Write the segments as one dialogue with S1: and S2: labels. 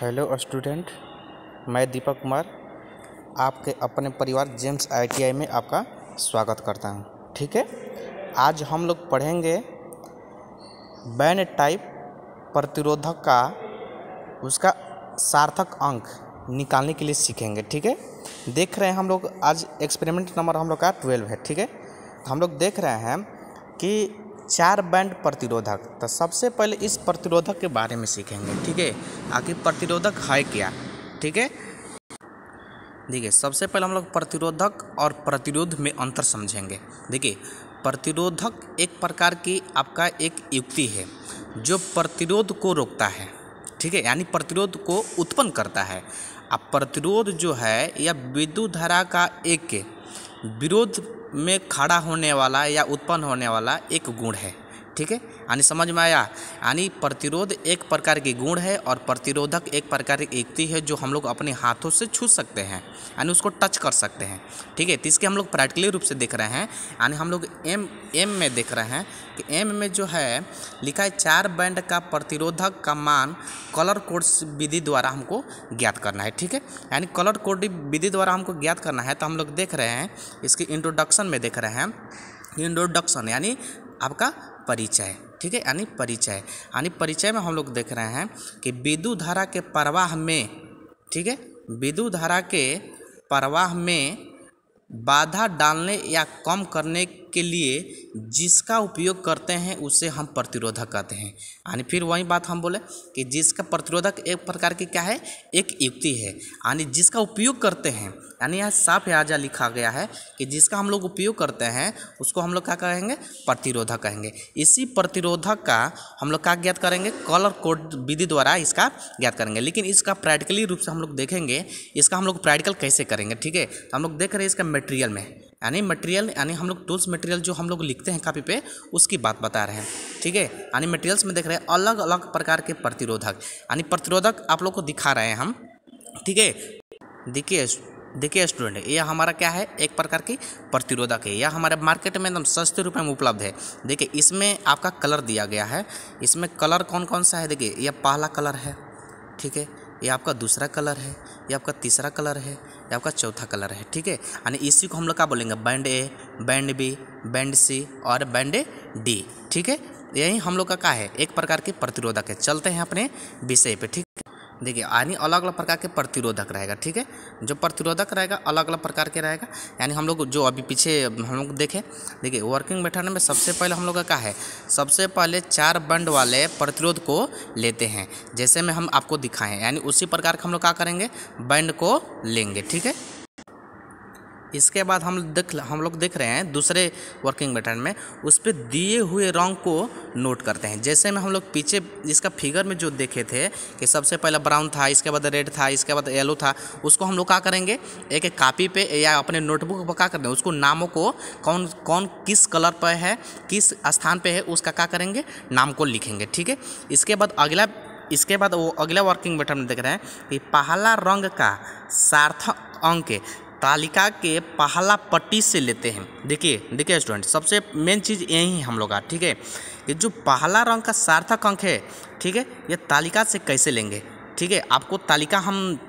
S1: Hello student, मैं दीपक कुमार आपके अपने परिवार जेम्स ITI में आपका स्वागत करता हूं। ठीक है, आज हम लोग पढ़ेंगे बैंड टाइप प्रतिरोधक का उसका सार्थक अंक निकालने के लिए सीखेंगे। ठीक है, देख रहे हैं हम लोग आज एक्सपेरिमेंट नंबर हम लोग का 12 है। ठीक है, हम लोग देख रहे हैं कि 4 बैंड प्रतिरोधक। तो सबसे पहले इस प्रतिरोधक के बारे में सीखेंगे। ठीक है, आखिर प्रतिरोधक है क्या। ठीक है, देखिए सबसे पहले हम लोग प्रतिरोधक और प्रतिरोध में अंतर समझेंगे। देखिए, प्रतिरोधक एक प्रकार की आपका एक युक्ति है जो प्रतिरोध को रोकता है। ठीक है, यानी प्रतिरोध को उत्पन्न करता है। अब प्रतिरोध जो है यह विद्युत धारा का एक विरोध में खड़ा होने वाला या उत्पन्न होने वाला एक गुण है। ठीक है, यानी समझ में आया। यानी प्रतिरोध एक प्रकार की गुण है और प्रतिरोधक एक प्रकार की युक्ति है जो हम लोग अपने हाथों से छू सकते हैं, यानी उसको टच कर सकते हैं। ठीक है, तो इसके हम लोग प्रैक्टिकली रूप से देख रहे हैं। यानी हम लोग एम में देख रहे हैं कि एम में जो है लिखा है 4 बैंड का प्रतिरोधक का मान कलर कोड विधि द्वारा हमको ज्ञात करना है। ठीक है, यानी कलर कोड विधि द्वारा हमको ज्ञात करना है। तो हम लोग देख रहे हैं इसकी इंट्रोडक्शन में देख रहे हैं। इंट्रोडक्शन यानी आपका परिचय। ठीक है, यानी परिचय में हम लोग देख रहे हैं कि विद्युत धारा के प्रवाह में, ठीक है, विद्युत धारा के प्रवाह में बाधा डालने या कम करने के लिए जिसका उपयोग करते हैं उसे हम प्रतिरोधक कहते हैं। यानी फिर वही बात हम बोले कि जिसका प्रतिरोधक एक प्रकार की क्या है, एक युक्ति है। यानी जिसका उपयोग करते हैं, यानी यहाँ साफ आजा लिखा गया है कि जिसका हम लोग उपयोग करते हैं उसको हम लोग क्या कहेंगे, प्रतिरोधक कहेंगे। इसी प्रतिरोधक का हम लोग क्या ज्ञात करेंगे, कलर कोड विधि द्वारा इसका ज्ञात करेंगे। लेकिन इसका प्रैक्टिकली रूप से हम लोग देखेंगे, इसका हम लोग प्रैक्टिकल कैसे करेंगे। ठीक है, तो हम लोग देख रहे हैं इसका मटेरियल में, यानी मटेरियल यानी हम लोग टूल्स मटेरियल जो हम लोग लिखते हैं कापी पे उसकी बात बता रहे हैं। ठीक है, यानी मटेरियल्स में देख रहे हैं अलग अलग प्रकार के प्रतिरोधक, यानी प्रतिरोधक आप लोग को दिखा रहे हैं हम। ठीक है, देखिए स्टूडेंट, ये हमारा क्या है, एक प्रकार की प्रतिरोधक है। यह हमारे मार्केट में एकदम सस्ते रुपए में उपलब्ध है। देखिए इसमें आपका कलर दिया गया है। इसमें कलर कौन कौन सा है, देखिए यह पहला कलर है। ठीक है, ये आपका दूसरा कलर है, ये आपका तीसरा कलर है, ये आपका चौथा कलर है। ठीक है, यानी इसी को हम लोग क्या बोलेंगे, बैंड ए, बैंड बी, बैंड सी और बैंड डी। ठीक है, यही हम लोग का क्या है, एक प्रकार के प्रतिरोधक है। चलते हैं अपने विषय पे। ठीक, देखिए यानी अलग अलग प्रकार के प्रतिरोधक रहेगा। ठीक है, जो प्रतिरोधक रहेगा अलग अलग प्रकार के रहेगा। यानी हम लोग जो अभी पीछे हम लोग देखें, देखिए वर्किंग मेथड में सबसे पहले हम लोग का क्या है, सबसे पहले 4 बैंड वाले प्रतिरोध को लेते हैं, जैसे में हम आपको दिखाएं। यानी उसी प्रकार का हम लोग क्या करेंगे, बैंड को लेंगे। ठीक है, इसके बाद हम लोग देख रहे हैं दूसरे वर्किंग मेथड में, उस पर दिए हुए रंग को नोट करते हैं। जैसे में हम लोग पीछे इसका फिगर में जो देखे थे कि सबसे पहले ब्राउन था, इसके बाद रेड था, इसके बाद येलो था, उसको हम लोग क्या करेंगे, एक एक कापी पे या अपने नोटबुक पर क्या करते हैं, उसको नामों को कौन कौन किस कलर पर है, किस स्थान पे है, उसका क्या करेंगे, नाम को लिखेंगे। ठीक है, इसके बाद वो अगला वर्किंग मेथड में देख रहे हैं कि पहला रंग का सार्थक अंक तालिका के पहला पट्टी से लेते हैं। देखिए स्टूडेंट, सबसे मेन चीज़ यही है हम लोग का। ठीक है, कि जो पहला रंग का सार्थक अंक है, ठीक है, ये तालिका से कैसे लेंगे। ठीक है, आपको तालिका हम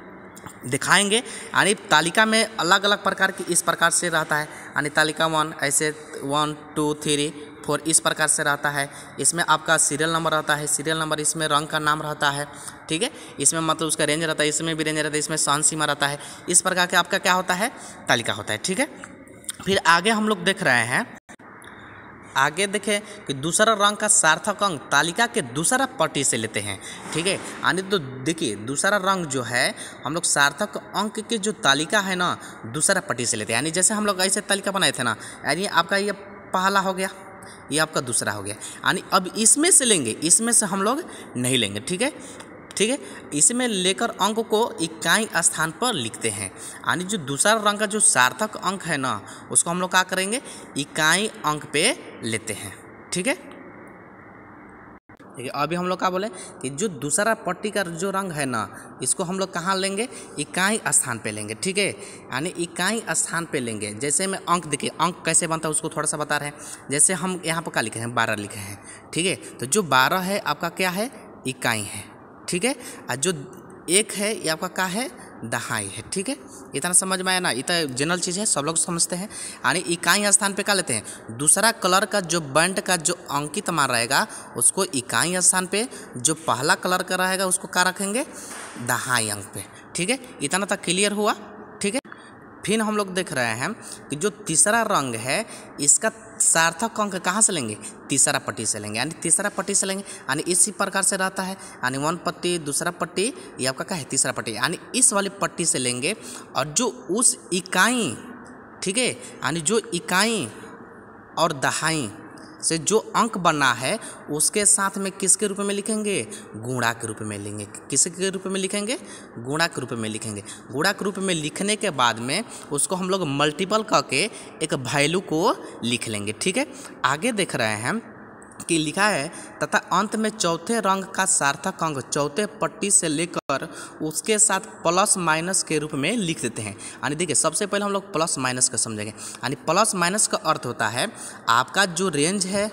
S1: दिखाएंगे। यानी तालिका में अलग अलग प्रकार की इस प्रकार से रहता है। यानी तालिका 1 ऐसे 1 2 3 4 इस प्रकार से रहता है। इसमें आपका सीरियल नंबर रहता है, सीरियल नंबर इसमें रंग का नाम रहता है। ठीक है, इसमें मतलब उसका रेंज रहता है, इसमें भी रेंज रहता है, इसमें सहन सीमा रहता है। इस प्रकार के आपका क्या होता है, तालिका होता है। ठीक है, फिर आगे हम लोग देख रहे हैं, आगे देखें कि दूसरा रंग का सार्थक अंक तालिका के दूसरा पट्टी से लेते हैं। ठीक है, यानी तो देखिए दूसरा रंग जो है हम लोग सार्थक अंक के जो तालिका है ना, दूसरा पट्टी से लेते हैं। यानी जैसे हम लोग ऐसे तालिका बनाए थे ना, यानी आपका ये पहला हो गया, ये आपका दूसरा हो गया। यानी अब इसमें से लेंगे, इसमें से हम लोग नहीं लेंगे। ठीक है, इसमें लेकर अंक को इकाई स्थान पर लिखते हैं। यानी जो दूसरा रंग का जो सार्थक अंक है ना, उसको हम लोग क्या करेंगे, इकाई अंक पे लेते हैं। ठीक है, देखिए अभी हम लोग क्या बोले कि जो दूसरा पट्टी का जो रंग है ना, इसको हम लोग कहाँ लेंगे, इकाई स्थान पे लेंगे। ठीक है, यानी इकाई स्थान पे लेंगे। जैसे में अंक, देखिए अंक कैसे बनता है उसको थोड़ा सा बता रहे हैं। जैसे हम यहाँ पर क्या लिखे हैं, 12 लिखे हैं। ठीक है, तो जो 12 है आपका क्या है, इकाई है। ठीक है, और जो एक है ये आपका क्या है, दहाई है। ठीक है, इतना समझ में आया ना, इतना जनरल चीज़ है, सब लोग समझते हैं। यानी इकाई स्थान पे क्या लेते हैं, दूसरा कलर का जो बैंड का जो अंकित मान रहेगा उसको इकाई स्थान पे, जो पहला कलर का रहेगा उसको क्या रखेंगे, दहाई अंक पे। ठीक है, इतना तक क्लियर हुआ। ठीक है, फिर हम लोग देख रहे हैं कि जो तीसरा रंग है इसका सार्थक अंक कहाँ से लेंगे, तीसरा पट्टी से लेंगे, यानी तीसरा पट्टी से लेंगे। यानी इसी प्रकार से रहता है, यानी 1 पट्टी, दूसरा पट्टी, ये आपका क्या है, तीसरा पट्टी, यानी इस वाली पट्टी से लेंगे। और जो उस इकाई, ठीक है, यानी जो इकाई और दहाई से जो अंक बना है उसके साथ में किसके रूप में लिखेंगे, गुणा के रूप में लेंगे। किसके रूप में लिखेंगे, गुणा के रूप में लिखेंगे। गुणा के रूप में लिखने के बाद में उसको हम लोग मल्टीपल करके एक वैल्यू को लिख लेंगे। ठीक है, आगे देख रहे हैं कि लिखा है तथा अंत में चौथे रंग का सार्थक अंक चौथे पट्टी से लेकर उसके साथ प्लस माइनस के रूप में लिख देते हैं। यानी देखिए, सबसे पहले हम लोग प्लस माइनस का समझेंगे। यानी प्लस माइनस का अर्थ होता है आपका जो रेंज है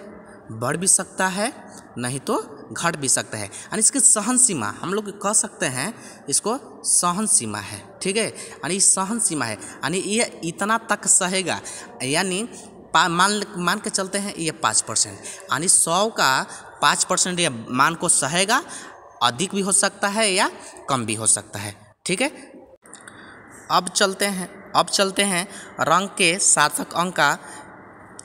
S1: बढ़ भी सकता है, नहीं तो घट भी सकता है। यानी इसकी सहन सीमा हम लोग कह सकते हैं, इसको सहन सीमा है। ठीक है, यानी सहन सीमा है, यानी ये इतना तक सहेगा। यानी मान के चलते हैं ये 5%, यानी 100 का 5% ये मान को सहेगा, अधिक भी हो सकता है या कम भी हो सकता है। ठीक है, अब चलते हैं रंग के सार्थक अंक का।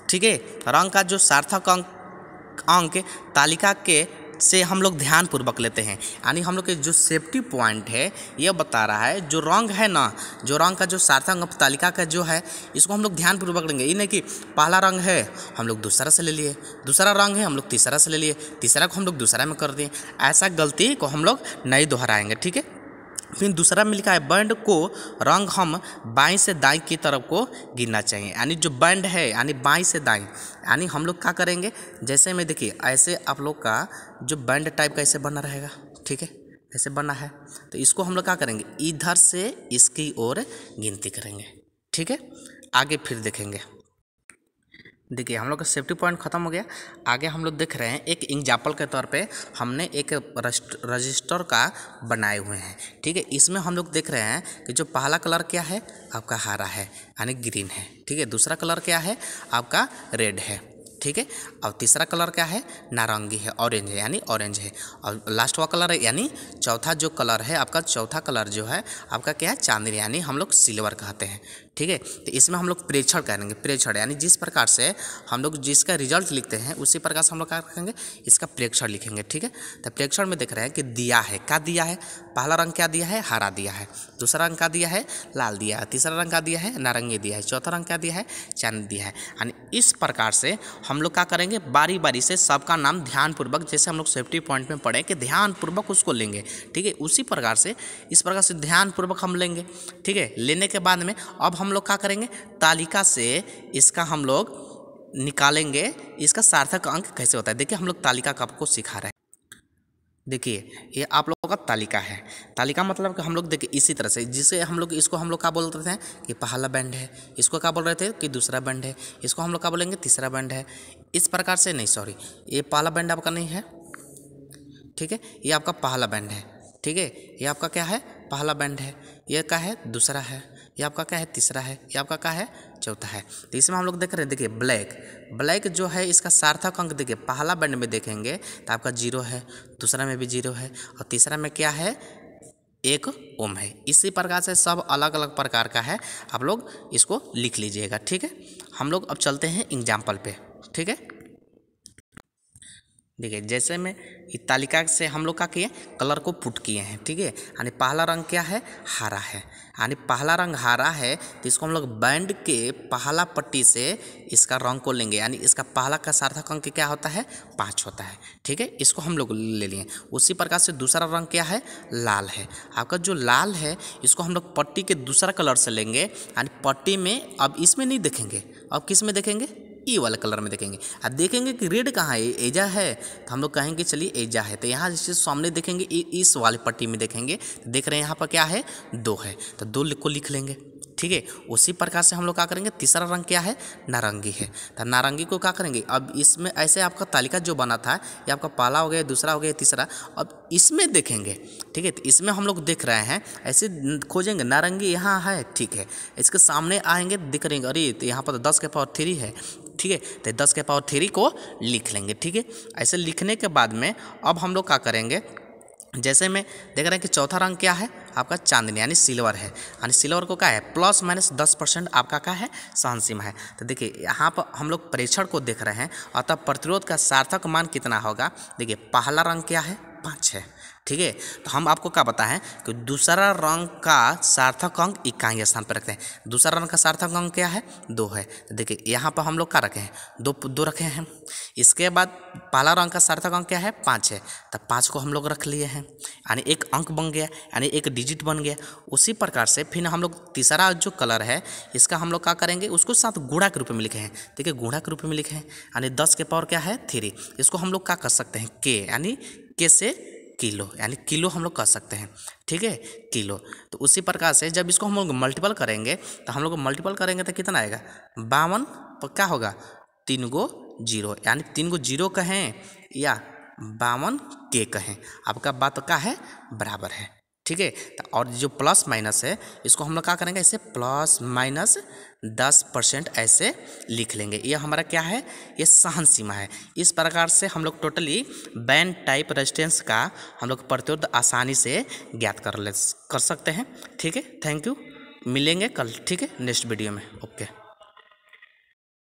S1: ठीक है, रंग का जो सार्थक अंक तालिका के से हम लोग ध्यानपूर्वक लेते हैं। यानी हम लोग के जो सेफ्टी पॉइंट है यह बता रहा है, जो रंग है ना, जो रंग का जो सार्थक अंक तालिका का जो है इसको हम लोग ध्यानपूर्वक लेंगे। ये नहीं कि पहला रंग है हम लोग दूसरा से ले लिए, दूसरा रंग है हम लोग तीसरा से ले लिए, तीसरा को हम लोग दूसरा में कर दिए। ऐसा गलती को हम लोग नहीं दोहराएंगे। ठीक है, फिर दूसरा में लिखा है बैंड को रंग हम बाईं से दाईं की तरफ को गिनना चाहिए। यानी जो बैंड है यानी बाईं से दाईं, यानी हम लोग क्या करेंगे, जैसे में देखिए ऐसे आप लोग का जो बैंड टाइप का ऐसे बना रहेगा। ठीक है, ऐसे बना है तो इसको हम लोग क्या करेंगे, इधर से इसकी ओर गिनती करेंगे। ठीक है, आगे फिर देखेंगे। देखिए हम लोग का सेफ्टी पॉइंट ख़त्म हो गया। आगे हम लोग देख रहे हैं एक एग्जाम्पल के तौर पे हमने एक रजिस्टर का बनाए हुए हैं। ठीक है, इसमें हम लोग देख रहे हैं कि जो पहला कलर क्या है आपका हरा है यानी ग्रीन है। ठीक है, दूसरा कलर क्या है आपका रेड है। ठीक है, और तीसरा कलर क्या है, नारंगी है, ऑरेंज है यानी ऑरेंज है। और लास्ट वाला कलर है यानी चौथा जो कलर है आपका, चौथा कलर जो है आपका क्या है, चांदी यानी हम लोग सिल्वर कहते हैं। ठीक है, तो इसमें हम लोग प्रेक्षण करेंगे। प्रेक्षण यानी जिस प्रकार से हम लोग जिसका रिजल्ट लिखते हैं उसी प्रकार से हम लोग क्या रखेंगे, इसका प्रेक्षण लिखेंगे। ठीक है, तो प्रेक्षण में देख रहे हैं कि दिया है, क्या दिया है, पहला रंग क्या दिया है, हरा दिया है, दूसरा रंग क्या दिया है, लाल दिया है, तीसरा रंग क्या दिया है, नारंगी दिया है, चौथा रंग क्या दिया है, चांदी दिया है। यानी इस प्रकार से हम लोग क्या करेंगे, बारी बारी से सबका नाम ध्यानपूर्वक, जैसे हम लोग सेफ्टी पॉइंट में पढ़े कि ध्यानपूर्वक उसको लेंगे। ठीक है, उसी प्रकार से इस प्रकार से ध्यानपूर्वक हम लेंगे। ठीक है, लेने के बाद में अब हम लोग क्या करेंगे, तालिका से इसका हम लोग निकालेंगे इसका सार्थक अंक कैसे होता है। देखिए हम लोग तालिका का आपको सिखा रहे हैं। देखिए ये आप लोगों का तालिका है। तालिका मतलब कि हम लोग देखिए इसी तरह से, जिसे हम लोग इसको हम लोग क्या बोल रहे थे कि पहला बैंड है, इसको क्या बोल रहे थे कि दूसरा बैंड है, इसको हम लोग क्या बोलेंगे तीसरा बैंड है। इस प्रकार से नहीं, सॉरी, ये पहला बैंड आपका नहीं है। ठीक है, ये आपका पहला बैंड है। ठीक है, ये आपका क्या है, पहला बैंड है। ये क्या है, दूसरा है। ये आपका क्या है, तीसरा है। ये आपका क्या है, चौथा है। तो इसमें हम लोग देख रहे हैं, देखिए ब्लैक जो है इसका सार्थक अंक देखिए पहला बैंड में देखेंगे तो आपका 0 है, दूसरा में भी 0 है, और तीसरा में क्या है, 1 ओम है। इसी प्रकार से सब अलग अलग प्रकार का है, आप लोग इसको लिख लीजिएगा। ठीक है, हम लोग अब चलते हैं एग्जाम्पल पे। ठीक है, देखिए जैसे में इस तालिका से हम लोग क्या किए, कलर को पुट किए हैं। ठीक है, यानी पहला रंग क्या है, हरा है, यानी पहला रंग हरा है तो इसको हम लोग बैंड के पहला पट्टी से इसका रंग को लेंगे। यानी इसका पहला का सार्थक अंक क्या होता है, 5 होता है। ठीक है, इसको हम लोग ले लिए। उसी प्रकार से दूसरा रंग क्या है, लाल है। आपका जो लाल है इसको हम लोग पट्टी के दूसरा कलर से लेंगे। यानी पट्टी में अब इसमें नहीं देखेंगे, अब किस में देखेंगे, ई वाले कलर में देखेंगे। अब देखेंगे कि रेड कहाँ है, एजा है, तो हम लोग कहेंगे चलिए एजा है। तो यहाँ जैसे सामने देखेंगे इस वाली पट्टी में देखेंगे तो देख रहे हैं यहाँ पर क्या है, 2 है, तो 2 को लिख लेंगे। ठीक है। उसी प्रकार से हम लोग क्या करेंगे, तीसरा रंग क्या है, नारंगी है। तो नारंगी को क्या करेंगे, अब इसमें ऐसे आपका तालिका जो बना था ये आपका पहला हो गया, दूसरा हो गया, तीसरा, अब इसमें देखेंगे, ठीक है। तो इसमें हम लोग देख रहे हैं, ऐसे खोजेंगे, नारंगी यहाँ है, ठीक है। इसके सामने आएंगे, दिख रहे अरे तो यहाँ पर 10 के पावर 3 है, ठीक है। तो 10 के पावर 3 को लिख लेंगे, ठीक है। ऐसे लिखने के बाद में अब हम लोग क्या करेंगे, जैसे में देख रहे हैं कि चौथा रंग क्या है आपका, चांदनी यानी सिल्वर है, यानी सिल्वर को क्या है +-10% आपका क्या है, सहन सीमा है। तो देखिए यहाँ पर हम लोग परीक्षण को देख रहे हैं, अतः प्रतिरोध का सार्थक मान कितना होगा। देखिए पहला रंग क्या है, 5 है, ठीक है। तो हम आपको क्या बताएं कि दूसरा रंग का सार्थक अंक इकाई स्थान पर रखते हैं। दूसरा रंग का सार्थक अंक क्या है, 2 है। तो देखिए यहाँ पर हम लोग क्या रखे हैं, 2 रखे हैं। इसके बाद पहला रंग का सार्थक अंक क्या है, 5 है, तब 5 को हम लोग रख लिए हैं, यानी एक अंक बन गया, यानी एक डिजिट बन गया। उसी प्रकार से फिर हम लोग तीसरा जो कलर है इसका हम लोग क्या करेंगे, उसको साथ गुणा के रूप में लिखे हैं, ठीक है, गुणा के रूप में लिखे हैं, यानी 10 के पावर क्या है, 3। इसको हम लोग क्या कर सकते हैं, के, यानी के से किलो, यानी किलो हम लोग कर सकते हैं, ठीक है, किलो। तो उसी प्रकार से जब इसको हम लोग मल्टीपल करेंगे तो हम लोग मल्टीपल करेंगे तो कितना आएगा, 52 पर क्या होगा, 3 गो 0, यानी 3 गो 0 कहें या 52 के कहें, आपका बात क्या है, बराबर है, ठीक है। तो और जो प्लस माइनस है इसको हम लोग क्या करेंगे, ऐसे +-10% ऐसे लिख लेंगे। ये हमारा क्या है, ये सहन सीमा है। इस प्रकार से हम लोग टोटली बैंड टाइप रेजिस्टेंस का हम लोग प्रतिरोध आसानी से ज्ञात कर सकते हैं, ठीक है। थैंक यू, मिलेंगे कल, ठीक है, नेक्स्ट वीडियो में, ओके।